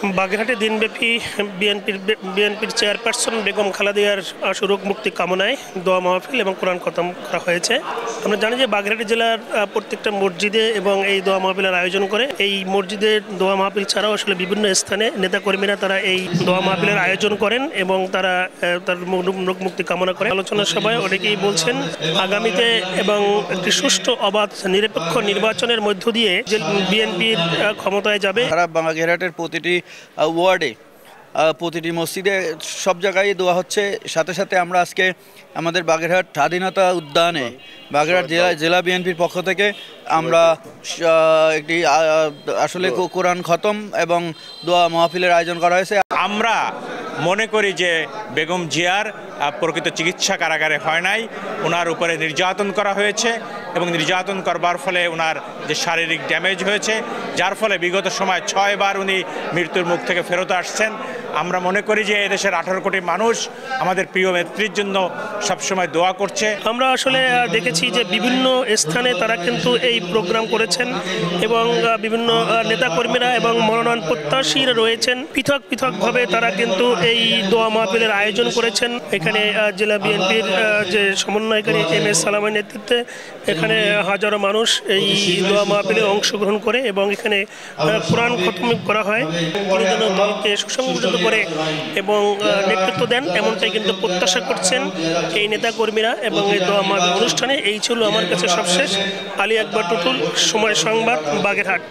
বাগেরহাটে দিনব্যাপী বিএনপির চেয়ারপারসন বেগম খালেদা রোগ মুক্তি কামনায় দোয়া মাহফিল এবং কোরআন খতম করা হয়েছে। আমরা জানি যে বাগেরহাট জেলার প্রত্যেকটা মসজিদে এবং এই দোয়া মাহফিলের আয়োজন করে। এই মসজিদে দোয়া মাহফিল ছাড়াও আসলে বিভিন্ন স্থানে নেতাকর্মীরা তারা এই দোয়া মাহফিলের আয়োজন করেন এবং তারা তার রোগ মুক্তি কামনা করে। আলোচনা সভায় অনেকেই বলছেন আগামীতে এবং একটি সুষ্ঠু অবাধ নিরপেক্ষ নির্বাচনের মধ্য দিয়ে যে বিএনপির ক্ষমতায় যাবে। বাগেরহাটের প্রতিটি ওয়ার্ডে প্রতিটি মসজিদে সব জায়গায় দোয়া হচ্ছে। সাথে সাথে আমরা আজকে আমাদের বাগেরহাট স্বাধীনতা উদ্যানে বাগেরহাট জেলা বিএনপির পক্ষ থেকে আমরা একটি আসলে কোরআন খতম এবং দোয়া মাহফিলের আয়োজন করা হয়েছে। আমরা মনে করি যে বেগম জিয়ার প্রকৃত চিকিৎসা কারাগারে হয় নাই, ওনার উপরে নির্যাতন করা হয়েছে এবং নির্যাতন করবার ফলে ওনার যে শারীরিক ড্যামেজ হয়েছে, যার ফলে বিগত সময় 6 বার উনি মৃত্যুর মুখ থেকে ফেরত আসছেন। আমরা মনে করি যে এদেশের 18 কোটি মানুষ আমাদের প্রিয় নেত্রীর জন্য সবসময় দোয়া করছে। আমরা আসলে দেখেছি যে বিভিন্ন স্থানে তারা কিন্তু এই প্রোগ্রাম করেছেন এবং বিভিন্ন নেতাকর্মীরা এবং মনোনয়ন প্রত্যাশীরা রয়েছেন পৃথকভাবে তারা কিন্তু এই দোয়া মাহফিলের আয়োজন করেছেন। এখানে জেলা বিএনপির যে সমন্বয়কারী MS সালামের নেতৃত্বে এখানে হাজারো মানুষ এই দোয়া মাহফিলে অংশগ্রহণ করে এবং এখানে কোরআন খতম করা হয়। তিনি যেন দলকে সুসংগঠিত করে এবং নেতৃত্ব দেন এমনটাই কিন্তু প্রত্যাশা করছেন এই নেতাকর্মীরা এবং এই দোয়া মাহফিল অনুষ্ঠানে। এই ছিল আমার কাছে সবশেষ। আলী আকবর টুটুল, সময় সংবাদ, বাগেরহাট।